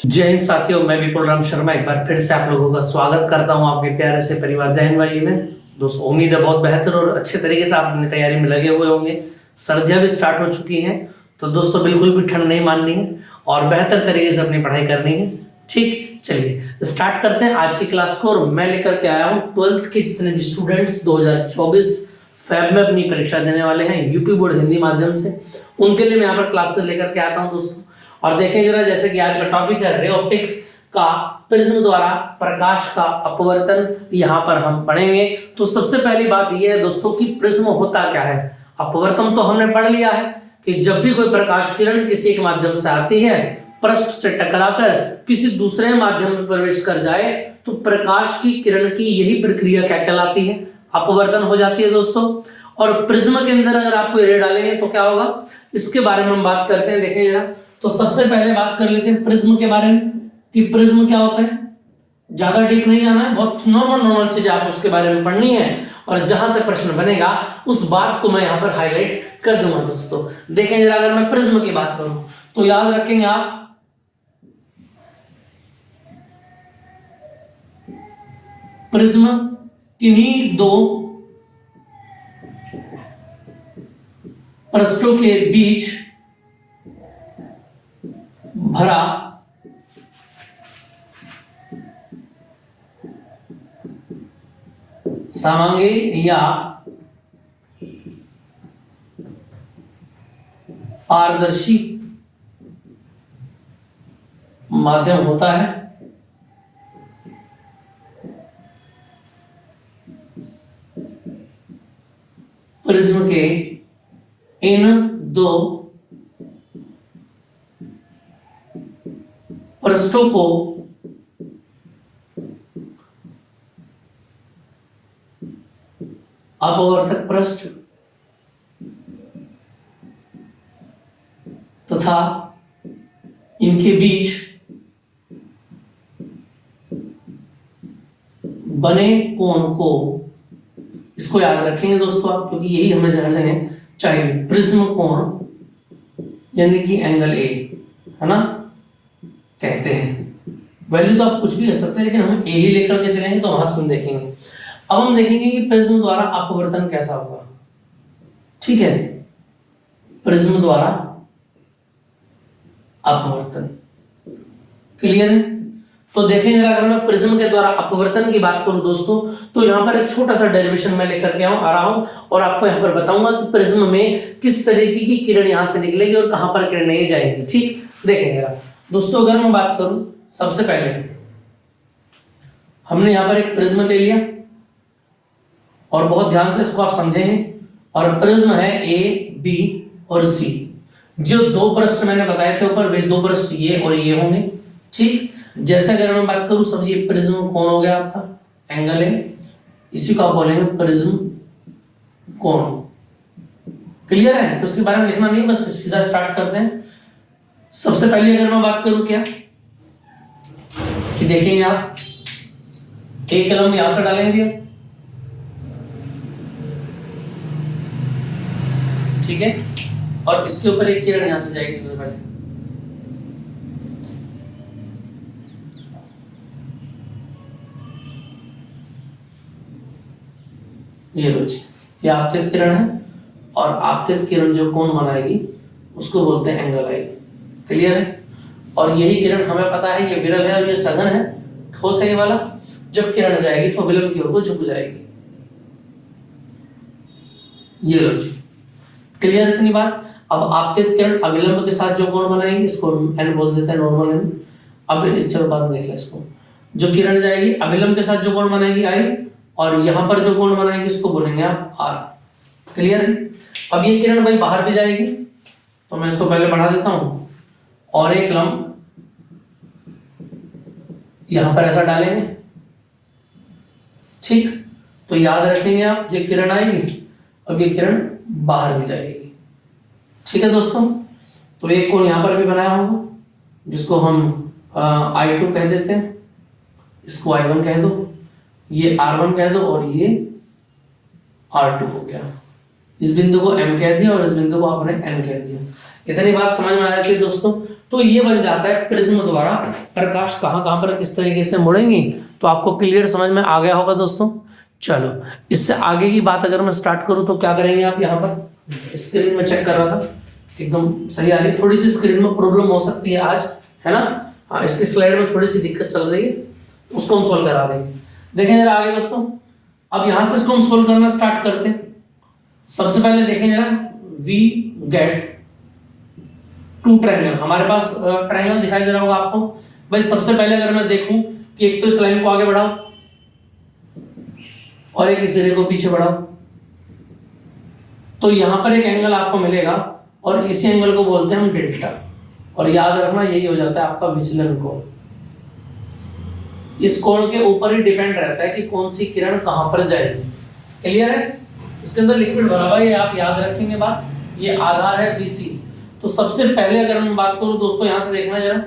जय हिंद साथियों, मैं विपुल राम शर्मा एक बार फिर से आप लोगों का स्वागत करता हूं आपके प्यारे से परिवार दहन भाई में। दोस्तों उम्मीद है बहुत बेहतर और अच्छे तरीके से आप अपनी तैयारी में लगे हुए होंगे। सर्दियां भी स्टार्ट हो चुकी हैं, तो दोस्तों बिल्कुल भी ठंड नहीं माननी है और बेहतर तरीके से अपनी पढ़ाई करनी है। ठीक, चलिए स्टार्ट करते हैं आज की क्लास को। और मैं लेकर के आया हूँ 12th के जितने भी स्टूडेंट्स 2024 फैब में अपनी परीक्षा देने वाले हैं यूपी बोर्ड हिंदी माध्यम से, उनके लिए मैं यहाँ पर क्लास लेकर के आता हूँ दोस्तों। और देखें जरा, जैसे कि आज का टॉपिक है रे ऑप्टिक्स का प्रिज्म द्वारा प्रकाश का अपवर्तन, यहाँ पर हम पढ़ेंगे। तो सबसे पहली बात यह है दोस्तों कि प्रिज्म होता क्या है। अपवर्तन तो हमने पढ़ लिया है कि जब भी कोई प्रकाश किरण किसी एक माध्यम से आती है, पृष्ठ से टकराकर किसी दूसरे माध्यम में प्रवेश कर जाए, तो प्रकाश की किरण की यही प्रक्रिया क्या कहलाती है, अपवर्तन हो जाती है दोस्तों। और प्रिज्म के अंदर अगर आप कोई रे डालेंगे तो क्या होगा, इसके बारे में हम बात करते हैं। देखें जरा, तो सबसे पहले बात कर लेते हैं प्रिज्म के बारे में कि प्रिज्म क्या होता है। ज्यादा डीप नहीं जाना है, बहुत नॉर्मल चीजें आप उसके बारे में पढ़नी है, और जहां से प्रश्न बनेगा उस बात को मैं यहां पर हाईलाइट कर दूंगा दोस्तों। देखें जरा, अगर मैं प्रिज्म की बात करूं तो याद रखेंगे आप, प्रिज्म किन्हीं दो पृष्ठों के बीच भरा समांगी या पारदर्शी माध्यम होता है। प्रिज्म के इन दो पृष्ठों को अपवर्तक पृष्ठ तथा इनके बीच बने कोण को, इसको याद रखेंगे दोस्तों आप, क्योंकि यही हमें जानने चाहिए। प्रिज्म कोण यानी कि एंगल ए है ना, कहते हैं। वैल्यू तो आप कुछ भी ले सकते हैं, लेकिन हम ए ही लेकर के चलेंगे तो वहां से हम देखेंगे। अब हम देखेंगे कि प्रिज्म द्वारा अपवर्तन कैसा होगा। ठीक है, प्रिज्म द्वारा अपवर्तन क्लियर है। तो देखें जरा, अगर मैं प्रिज्म के द्वारा अपवर्तन की बात करूं दोस्तों, तो यहां पर एक छोटा सा डेरिवेशन मैं लेकर के आ रहा हूं और आपको यहां पर बताऊंगा कि प्रिज्म में किस तरीके की किरण यहां से निकलेगी और कहां पर किरणें जाएंगी। ठीक, देखें जरा दोस्तों, अगर मैं बात करूं, सबसे पहले हमने यहां पर एक प्रिज्म ले लिया और बहुत ध्यान से इसको आप समझेंगे। और प्रिज्म है ए, बी और सी। जो दो पृष्ठ मैंने बताए थे ऊपर, वे दो पृष्ठ ये और ये होंगे। ठीक, जैसे अगर मैं बात करूं, समझिए प्रिज्म कोण हो गया आपका, एंगल है, इसी को आप बोलेंगे प्रिज्म कोण। क्लियर है, तो उसके बारे में लिखना नहीं, बस सीधा स्टार्ट करते हैं। सबसे पहले अगर मैं बात करूं क्या कि देखेंगे आप, एक कलम यहां से डालेंगे भैया, ठीक है, और इसके ऊपर एक किरण यहां से जाएगी सबसे पहले। ये लो जी, ये आपतित किरण है, और आपतित किरण जो कोण बनाएगी उसको बोलते हैं एंगल आई। क्लियर है, और यही किरण हमें पता है ये विरल है और ये सघन है, ठोस है ये वाला। जब किरण जाएगी तो विलंब की ओर को झुक जाएगी। ये लो जी, क्लियर इतनी बात। अब आपतित किरण अविलंब के साथ जो कोण बनाएगी, इसको एन बोल देते हैं, नॉर्मल एन। अब चलो बाद में देख लें इसको। जो किरण जाएगी अविलंब के साथ जो कोण बनाएगी आई, और यहां पर जो कोण बनाएगी उसको बोलेंगे आप आर। क्लियर है। अब ये किरण भाई बाहर भी जाएगी, तो मैं इसको पहले बढ़ा देता हूं और एक लंब यहां पर ऐसा डालेंगे। ठीक, तो याद रखेंगे आप, ये किरण आएगी, अब ये किरण बाहर भी जाएगी। ठीक है दोस्तों, तो एक कोण यहां पर भी बनाया होगा जिसको हम I2 कह देते हैं, इसको I1 कह दो, ये R1 कह दो, और ये R2 हो गया। इस बिंदु को M कह दिया और इस बिंदु को आपने N कह दिया। इतनी बात समझ में आ जाती है दोस्तों। तो ये बन जाता है प्रिज्म द्वारा प्रकाश कहाँ कहाँ पर किस तरीके से मुड़ेंगी। तो आपको क्लियर समझ में आ गया होगा दोस्तों। चलो इससे आगे की बात अगर मैं स्टार्ट करूँ तो क्या करेंगे आप यहाँ पर स्क्रीन में चेक कर रहा था एकदम सही आ रही है, थोड़ी सी स्क्रीन में प्रॉब्लम हो सकती है आज, है ना। हाँ इसकी स्लाइड में थोड़ी सी दिक्कत चल रही है, उसको हम सोल्व करा देंगे। देखें जरा आगे दोस्तों, अब यहां से इसको हम सोल्व करना स्टार्ट करते हैं। सबसे पहले देखें जरा, वी गेट टू ट्रायंगल, हमारे पास ट्रायंगल दिखाई दे रहा होगा आपको। भाई सबसे पहले अगर मैं देखूं कि एक तो इस लाइन को आगे बढ़ाओ और एक इस सिरे को पीछे बढ़ाओ, तो यहां पर एक एंगल आपको मिलेगा और इसी एंगल को बोलते हैं हम डेल्टा। और याद रखना यही हो जाता है आपका विचलन कोण। इस कोण के ऊपर ही डिपेंड रहता है कि कौन सी किरण कहां पर जाएगी। क्लियर है? इसके अंदर लिक्विड भरा हुआ है, ये आप याद रखेंगे बात। ये आधार है BC। तो सबसे पहले अगर मैं बात करूं दोस्तों, यहां से देखना जरा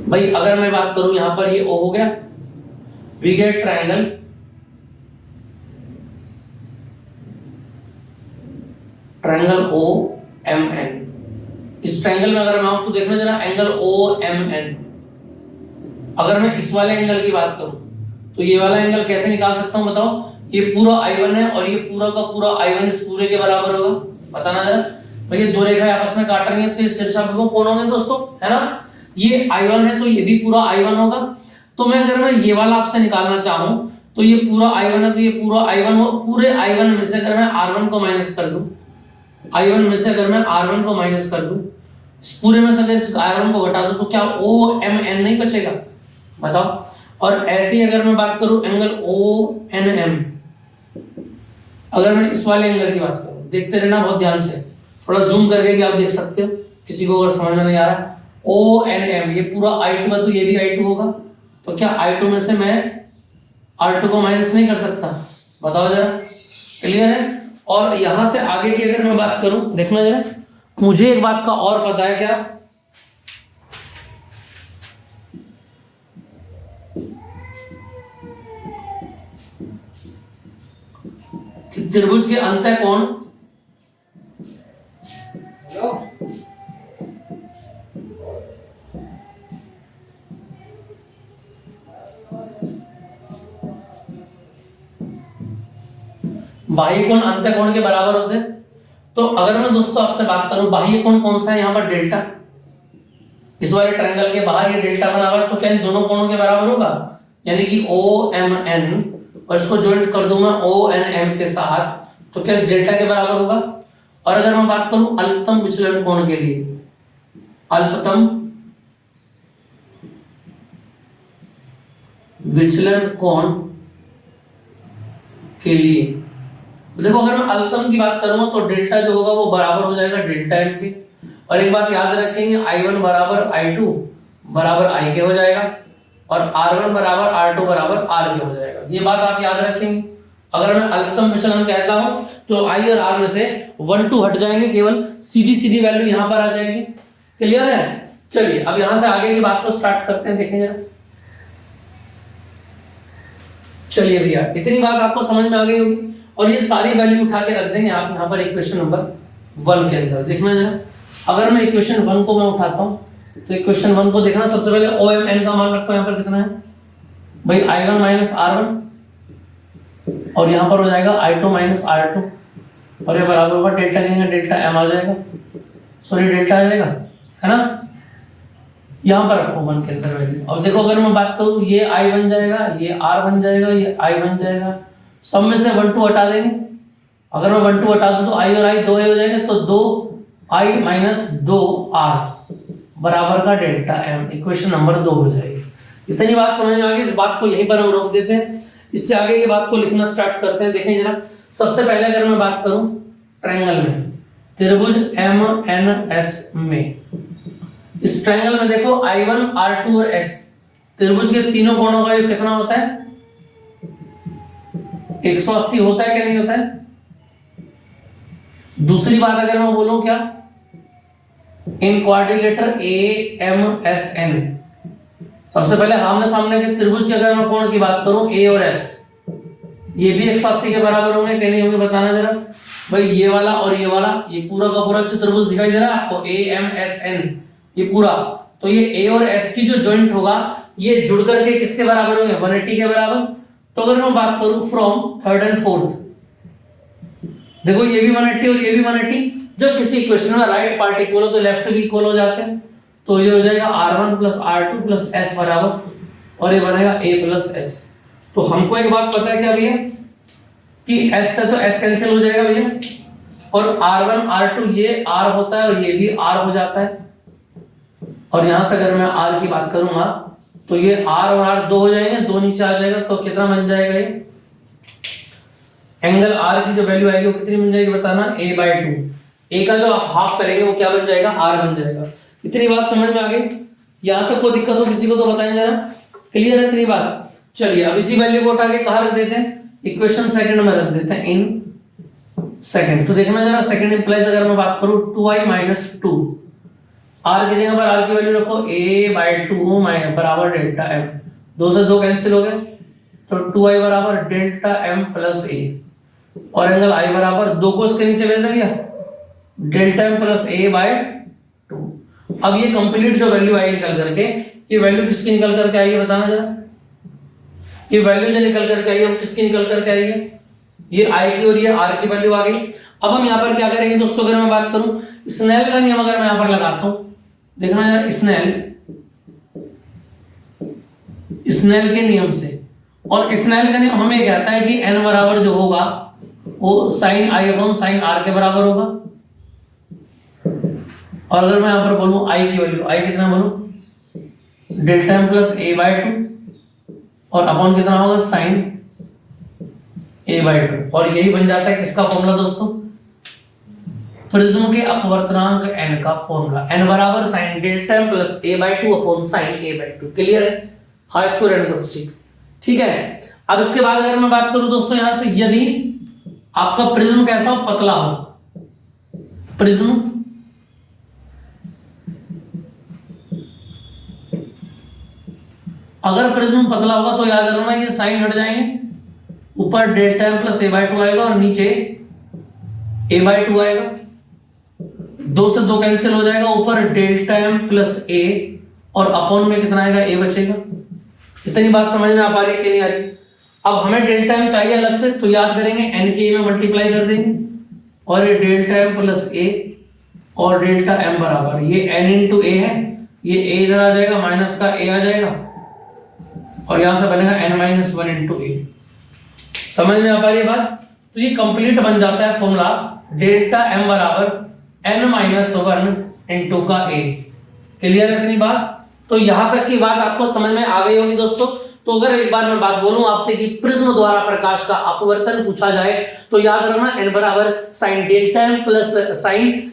भाई, अगर मैं बात करूं यहां पर ये O हो गया, वी गेट ट्रायंगल OMN। इस ट्रायंगल में अगर मैं आऊं तो देखना जरा एंगल OMN। अगर मैं इस वाले एंगल की बात करूं तो ये वाला एंगल कैसे निकाल सकता हूं बताओ। ये पूरा I1 है और ये पूरा का पूरा I1 इस पूरे के बराबर होगा। बताना जरा भाई, ये दो रेखाएं आपस में काट रही हैं तो ये शीर्षाभिमुख कोण होंगे दोस्तों, है ना। ये I1 है तो ये भी पूरा I1 होगा। तो मैं अगर मैं ये वाला आपसे निकालना चाहूं तो ये पूरा I1 है तो ये पूरा I1 हो। पूरे I1 में से अगर मैं R1 को माइनस कर दूं, I1 में से अगर मैं R1 को माइनस कर दूं, इस पूरे में से अगर इस R1 को घटा दूं तो क्या OMN नहीं बचेगा बताओ। और ऐसे ही अगर मैं बात करूं एंगल ONM, अगर मैं इस वाले एंगल की बात करूं, देखते रहना बहुत ध्यान से, थोड़ा जूम करके भी आप देख सकते हो, किसी को अगर समझ में नहीं आ रहा है। ONM ये पूरा I2 है तो ये भी I2 होगा। तो क्या I2 में से मैं R2 को माइनस नहीं कर सकता बताओ जरा। क्लियर है? और यहां से आगे की अगर मैं बात करूं, देखना जरा, मुझे एक बात का और पता है क्या, कि त्रिभुज के अंतः कोण बाह्य कोण अंतः कोण के बराबर होते हैं। तो अगर मैं दोस्तों आपसे बात करूं बाह्य कोण कौन सा है, यहां पर डेल्टा, इस वाले ट्रायंगल के बाहर ये डेल्टा बना हुआ है, तो क्या इन दोनों कोणों के बराबर होगा, यानी कि OMN और इसको ज्वाइंट कर दूं मैं ONM के साथ, तो क्या इस डेल्टा के बराबर होगा। और अगर मैं बात करूं अल्पतम विचलन कोण के लिए, अल्पतम विचलन कोण के लिए, देखो अगर मैं अल्पतम की बात करूंगा तो डेल्टा जो होगा वो बराबर हो जाएगा डेल्टा M के। और एक बात याद रखेंगे, I1 बराबर I2 बराबर I के हो जाएगा और R1 बराबर R2 बराबर R के हो जाएगा। ये बात आप याद रखेंगे। अगर मैं अल्पतम विचलन कहता हूं तो I और R में से 1 2 हट जाएंगे, केवल सीधी सीधी वैल्यू यहां पर आ जाएगी। क्लियर है? चलिए अब यहां से आगे की बात को स्टार्ट करते हैं। देखें जरा, चलिए भैया इतनी बात आपको समझ में आ गई होगी और ये सारी वैल्यू उठा के रख देंगे आप यहां पर इक्वेशन नंबर 1 के अंदर। देखना जरा, अगर मैं इक्वेशन 1 को मैं उठाता हूं तो इक्वेशन 1 को देखना, सबसे पहले OMN का मान रखो, यहां पर कितना है भाई, I1 माइनस R1 और यहां पर हो जाएगा I2 माइनस R2 और ये बराबर होगा डेल्टा, कहेंगे डेल्टा M आ जाएगा, सॉरी डेल्टा आ जाएगा, है ना। यहां पर रखो 1 के अंदर वैल्यू। अब देखो अगर मैं बात करूं, ये I बन जाएगा, ये R बन जाएगा, ये I बन जाएगा, सब में से 1 2 हटा देंगे। अगर मैं 1 2 हटा दूं तो I और I 2 हो जाएंगे, तो 2I माइनस 2R बराबर का डेल्टा M, इक्वेशन नंबर 2 हो जाएगी। इतनी बात समझ में आ गई। इस बात को यहीं पर हम रोक देते हैं, इससे आगे की बात को लिखना स्टार्ट करते हैं। देखें जरा, सबसे पहले अगर मैं बात करूं ट्रायंगल में, त्रिभुज MNS में, इस ट्रायंगल में देखो I1 R2 और S, त्रिभुज के तीनों कोणों का योग कितना होता है, 180 होता है क्या नहीं होता है। दूसरी बात अगर मैं बोलूं क्या, इन क्वाड्रिलेटर AMSN, सबसे पहले आमने सामने के त्रिभुज के अगर मैं कोण की बात करूं A और S, ये भी 180 के बराबर होंगे कि नहीं होंगे बताना जरा। भाई ये वाला और ये वाला, ये पूरा का पूरा चतुर्भुज दिखाई दे रहा है आपको, AMSN, ये पूरा। तो ये A और S की जो जॉइंट होगा ये जुड़ करके किसके बराबर होंगे, 180 के बराबर। तो अगर मैं बात करूं फ्रॉम थर्ड एंड फोर्थ, देखो ये भी 180 और ये भी 180। जब किसी इक्वेशन में राइट पार्ट इक्वल हो तो लेफ्ट भी इक्वल हो जाते हैं। तो ये हो जाएगा R1 plus R2 plus S बराबर, और ये बनेगा A प्लस S। तो हमको एक बात पता है क्या भैया, कि S से तो S कैंसिल हो जाएगा भैया, और R1 R2 ये R होता है और ये भी R हो जाता है। और यहां से अगर मैं R की बात करूंगा तो ये R और R दो हो जाएंगे, दो नीचे आ जाएगा, तो कितना बन जाएगा ये एंगल R की जो वैल्यू आएगी वो कितनी बन जाएगी बताना, A/2। A का जो आप हाफ करेंगे वो क्या बन जाएगा, R बन जाएगा। इतनी बात समझ में आ गई? यहां तक कोई दिक्कत हो किसी को तो बताएं जरा, क्लियर है इतनी बात? चलिए अब इसी वैल्यू को उठा के कहां रख देते हैं, इक्वेशन सेकंड में रख देते हैं, इन सेकंड। तो देखना जरा, सेकंड इंप्लाइज अगर मैं बात करूं 2i - 2, R की जगह पर R की वैल्यू रखो, A/2 बराबर डेल्टा M, दो से दो कैंसिल हो गए, तो 2i बराबर डेल्टा M प्लस A, और एंगल I बराबर दो को इसके नीचे भेज दिया, डेल्टा M प्लस A/2। अब ये कंप्लीट जो वैल्यू आई निकल करके, ये वैल्यू किसकी निकल करके आई है बताना जरा, ये वैल्यू जो निकल करके आई है वो किसकी निकल करके आई है, ये I की और ये R की वैल्यू आ गई। अब हम यहाँ पर क्या करेंगे दोस्तों, अगर मैं बात करूं स्नेल का नियम अगर मैं यहाँ पर लगाता हूं, देखना यार, स्नेल के नियम से, और स्नेल का नियम हमें कहता है कि n बराबर जो होगा वो sine I upon sine R के बराबर होगा। और अगर मैं यहाँ पर बोलूं I की वैल्यू, I कितना बोलूं, डेल्टा M प्लस A/2, और अपॉन कितना होगा, साइन A/2। और यही बन जाता है किसका फॉर्मूला दोस्तों, प्रिज्म के अपवर्तनांक n का फॉर्मूला, n बराबर sine delta M plus A/2 upon sine A/2। Clear है? हाँ, इसको रहने दो बस, ठीक है। अब इसके बाद अगर मैं बात करूं दोस्तों यहां से, यदि आपका प्रिज्म कैसा हो, पतला हो, प्रिज्म अगर प्रिज्म पतला होगा तो याद रखना ये साइन हट जाएंगे, ऊपर डेल्टा M प्लस A/2 आएगा और नीचे A/2 आएगा, दो से दो कैंसिल हो जाएगा, ऊपर डेल्टा M प्लस A और अपॉन में कितना आएगा, A बचेगा। इतनी बात समझ में आ पा रही है कि नहीं आ रही? अब हमें डेल्टा M चाहिए अलग से, तो याद करेंगे n के A में मल्टीप्लाई कर देंगे, और ये डेल्टा M प्लस A और डेल्टा M बराबर ये n इंटू A है, ये A इधर आ जाएगा, माइनस का A आ जाएगा, और यहां से बनेगा n-1 इंटू A। समझ में आ पा रही है बात? तो ये कंप्लीट बन जाता है फॉर्मूला, डेल्टा M बराबर n-1 इंटू का A। क्लियर है इतनी बात? तो यहां तक की बात आपको समझ में आ गई होगी दोस्तों। तो अगर एक बार मैं बात बोलूं आपसे कि प्रिज्म द्वारा प्रकाश का अपवर्तन पूछा जाए, तो याद रखना n बराबर sine delta M plus sine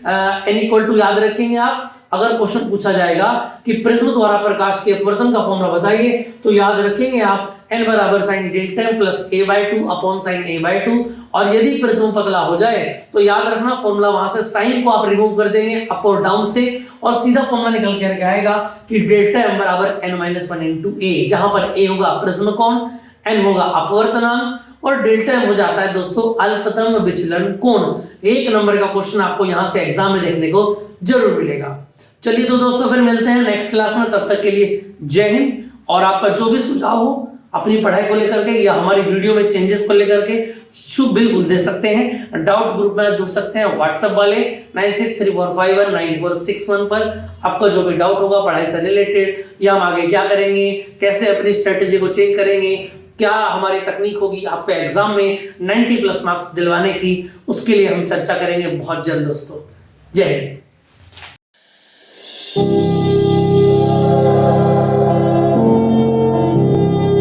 n equal to, याद रखेंगे आप, अगर क्वेश्चन पूछा जाएगा कि प्रिज्म द्वारा प्रकाश के अपवर्तन का फॉर्मूला बताइए, तो याद रखेंगे आप n बराबर sine delta M plus A/2 upon sine A/2। और यदि प्रिज्म पतला हो जाए तो याद रखना फॉर्मूला वहां से साइन को आप रिमूव कर देंगे अप और डाउन से, और सीधा फॉर्मूला निकल करके आएगा कि डेल्टा M बराबर n-1 इंटू A, जहां पर A होगा प्रिज्म कोण, n होगा अपवर्तनांक, और डेल्टा M हो जाता है दोस्तों अल्पतम विचलन कोण। एक नंबर का क्वेश्चन आपको यहां से एग्जाम में देखने को जरूर मिलेगा। चलिए तो दोस्तों फिर मिलते हैं नेक्स्ट क्लास में, तब तक के लिए जय हिंद। और आपका जो भी सुझाव हो अपनी पढ़ाई को लेकर के या हमारी वीडियो में चेंजेस को लेकर के शुभ बिल्कुल दे सकते हैं, डाउट ग्रुप में जुड़ सकते हैं, व्हाट्सएप वाले 9634519461 पर आपका जो भी डाउट होगा पढ़ाई से रिलेटेड, या हम आगे क्या करेंगे, कैसे अपनी स्ट्रेटेजी को चेंज करेंगे, क्या हमारी तकनीक होगी आपको एग्जाम में 90+ मार्क्स दिलवाने की, उसके लिए हम चर्चा करेंगे बहुत जल्द दोस्तों। जय हिंद।